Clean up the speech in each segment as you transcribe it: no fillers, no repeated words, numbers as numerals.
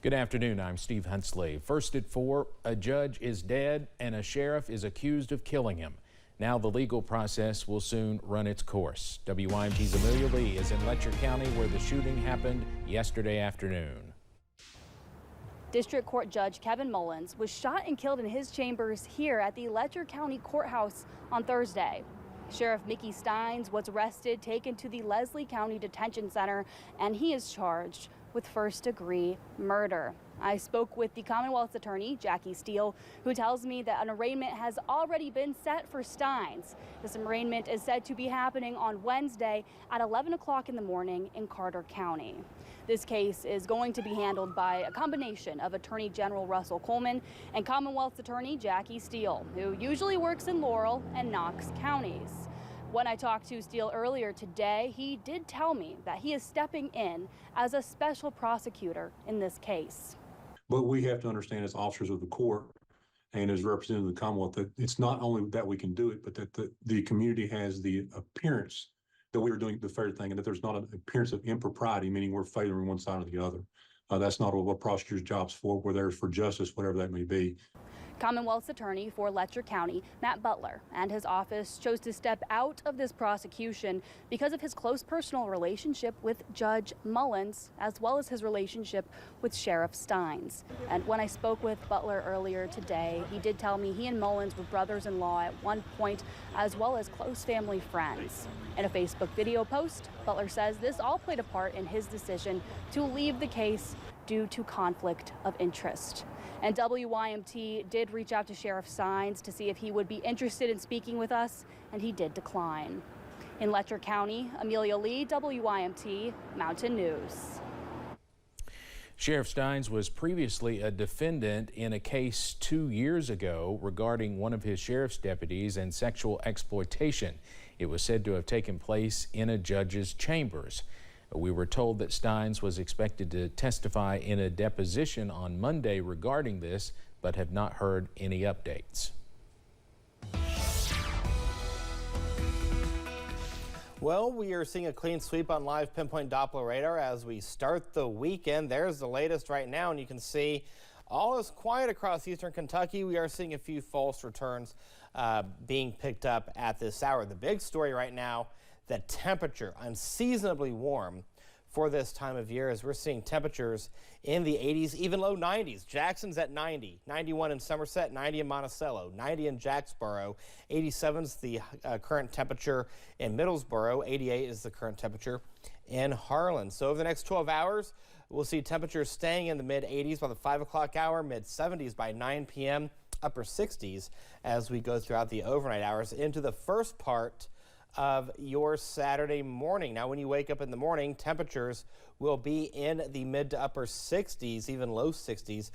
Good afternoon, I'm Steve Hunsley. First at 4, a judge is dead and a sheriff is accused of killing him. Now the legal process will soon run its course. WYMT's Amelia Lee is in Letcher County where the shooting happened yesterday afternoon. District Court Judge Kevin Mullins was shot and killed in his chambers here at the Letcher County Courthouse on Thursday. Sheriff Mickey Steins was arrested, taken to the Leslie County Detention Center, and he is charged with first-degree murder. I spoke with the Commonwealth's attorney, Jackie Steele, who tells me that an arraignment has already been set for Steins. This arraignment is said to be happening on Wednesday at 11 o'clock in the morning in Carter County. This case is going to be handled by a combination of Attorney General Russell Coleman and Commonwealth's attorney, Jackie Steele, who usually works in Laurel and Knox counties. When I talked to Steele earlier today, he did tell me that he is stepping in as a special prosecutor in this case. What we have to understand as officers of the court and as representatives of the Commonwealth, that it's not only that we can do it, but that the community has the appearance that we are doing the fair thing and that there's not an appearance of impropriety, meaning we're favoring one side or the other. That's not what a prosecutor's job's for. We're there for justice, whatever that may be. Commonwealth's attorney for Letcher County, Matt Butler, and his office chose to step out of this prosecution because of his close personal relationship with Judge Mullins, as well as his relationship with Sheriff Steins. And when I spoke with Butler earlier today, he did tell me he and Mullins were brothers-in-law at one point, as well as close family friends. In a Facebook video post, Butler says this all played a part in his decision to leave the case due to conflict of interest. And WYMT did reach out to Sheriff Steins to see if he would be interested in speaking with us, and he did decline. In Letcher County, Amelia Lee, WYMT Mountain News. Sheriff Steins was previously a defendant in a case 2 years ago regarding one of his sheriff's deputies and sexual exploitation. It was said to have taken place in a judge's chambers. We were told that Steins was expected to testify in a deposition on Monday regarding this, but have not heard any updates. Well, we are seeing a clean sweep on live pinpoint Doppler radar as we start the weekend. There's the latest right now, and you can see all is quiet across eastern Kentucky. We are seeing a few false returns being picked up at this hour. The big story right now, the temperature, unseasonably warm for this time of year, as we're seeing temperatures in the 80s, even low 90s. Jackson's at 90, 91 in Somerset, 90 in Monticello, 90 in Jacksboro, 87's the current temperature in Middlesboro, 88 is the current temperature in Harlan. So over the next 12 hours, we'll see temperatures staying in the mid 80s by the 5 o'clock hour, mid 70s by 9 p.m., upper 60s as we go throughout the overnight hours into the first part of your Saturday morning. Now, when you wake up in the morning, temperatures will be in the mid to upper 60s, even low 60s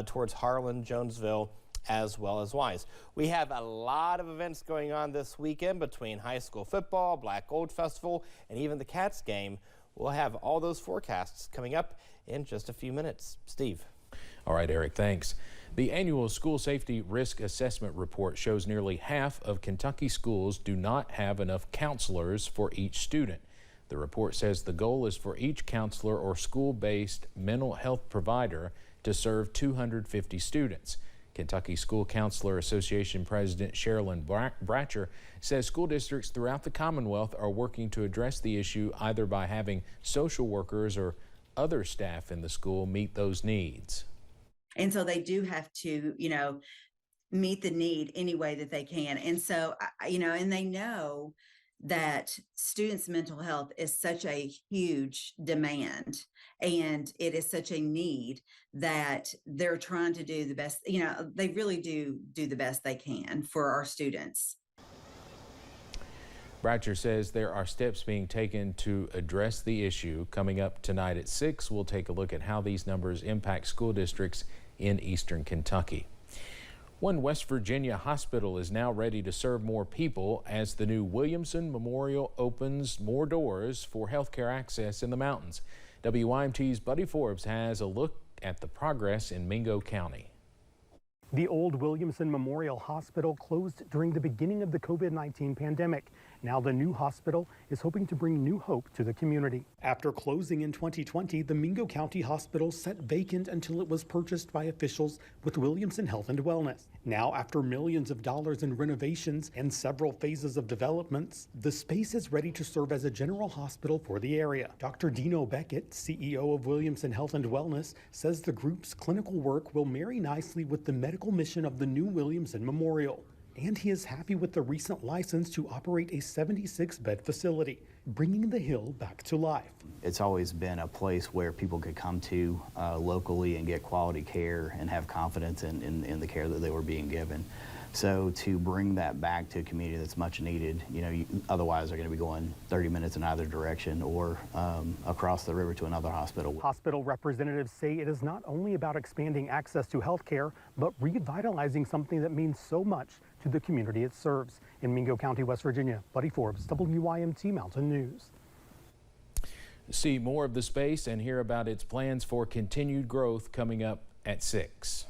towards Harlan, Jonesville, as well as Wise. We have a lot of events going on this weekend between high school football, Black Gold Festival, and even the Cats game. We'll have all those forecasts coming up in just a few minutes. Steve. All right, Eric, thanks. The annual School Safety Risk Assessment Report shows nearly half of Kentucky schools do not have enough counselors for each student. The report says the goal is for each counselor or school-based mental health provider to serve 250 students. Kentucky School Counselor Association President Sherilyn Bratcher says school districts throughout the Commonwealth are working to address the issue either by having social workers or other staff in the school meet those needs. And so they do have to, meet the need any way that they can. And so, and they know that students' mental health is such a huge demand and it is such a need that they're trying to do the best, they really do the best they can for our students. Bratcher says there are steps being taken to address the issue. Coming up tonight at 6, we'll take a look at how these numbers impact school districts in eastern Kentucky. One West Virginia hospital is now ready to serve more people as the new Williamson Memorial opens more doors for healthcare access in the mountains. WYMT's Buddy Forbes has a look at the progress in Mingo County. The old Williamson Memorial Hospital closed during the beginning of the COVID-19 pandemic, Now the new hospital is hoping to bring new hope to the community. After closing in 2020, the Mingo County Hospital sat vacant until it was purchased by officials with Williamson Health and Wellness. Now, after millions of dollars in renovations and several phases of developments, the space is ready to serve as a general hospital for the area. Dr. Dino Beckett, CEO of Williamson Health and Wellness, says the group's clinical work will marry nicely with the medical mission of the new Williamson Memorial. And he is happy with the recent license to operate a 76-bed facility, bringing the Hill back to life. It's always been a place where people could come to locally and get quality care and have confidence in the care that they were being given. So to bring that back to a community that's much needed, otherwise they're going to be going 30 minutes in either direction or across the river to another hospital. Hospital representatives say it is not only about expanding access to health care, but revitalizing something that means so much to the community it serves. In Mingo County, West Virginia, Buddy Forbes, WYMT Mountain News. See more of the space and hear about its plans for continued growth coming up at 6.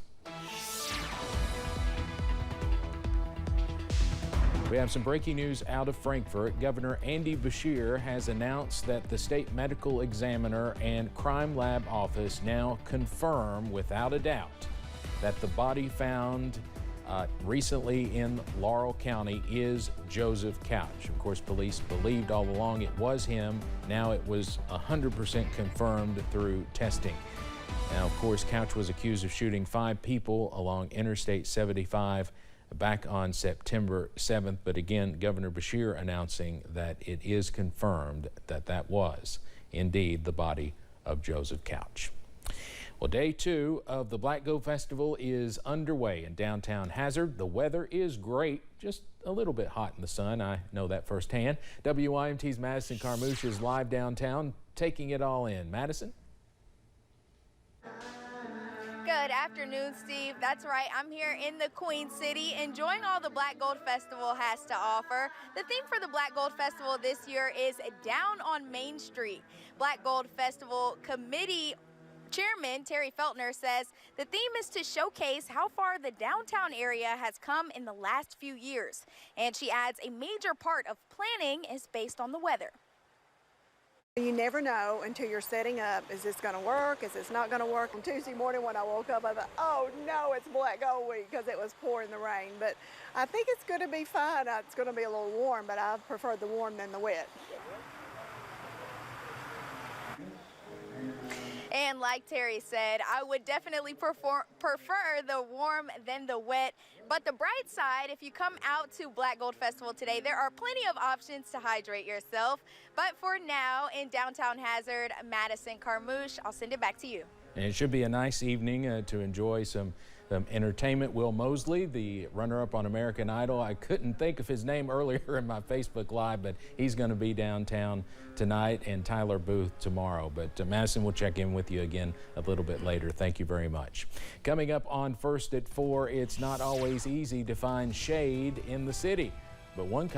We have some breaking news out of Frankfort. Governor Andy Beshear has announced that the state medical examiner and crime lab office now confirm without a doubt that the body found recently in Laurel County is Joseph Couch. Of course, police believed all along it was him. Now it was 100% confirmed through testing. Now, of course, Couch was accused of shooting 5 people along Interstate 75 back on September 7th. But again, Governor Beshear announcing that it is confirmed that that was indeed the body of Joseph Couch. Well, day 2 of the Black Gold Festival is underway in downtown Hazard. The weather is great, just a little bit hot in the sun. I know that firsthand. WYMT's Madison Carmouche is live downtown, taking it all in. Madison? Good afternoon, Steve. That's right. I'm here in the Queen City enjoying all the Black Gold Festival has to offer. The theme for the Black Gold Festival this year is Down on Main Street. Black Gold Festival Committee Chairman Terry Feltner says the theme is to showcase how far the downtown area has come in the last few years. And she adds a major part of planning is based on the weather. You never know until you're setting up, is this going to work? Is this not going to work? On Tuesday morning when I woke up, I thought, oh no, it's Black Gold Week because it was pouring the rain. But I think it's going to be fine. It's going to be a little warm, but I prefer the warm than the wet. And like Terry said, I would definitely prefer the warm than the wet. But the bright side, if you come out to Black Gold Festival today, there are plenty of options to hydrate yourself. But for now, in downtown Hazard, Madison Carmouche, I'll send it back to you. And it should be a nice evening to enjoy some entertainment. Will Mosley, the runner-up on American Idol, I couldn't think of his name earlier in my Facebook Live, but he's going to be downtown tonight, and Tyler Booth tomorrow. But Madison, will check in with you again a little bit later. Thank you very much. Coming up on First at 4, it's not always easy to find shade in the city, but one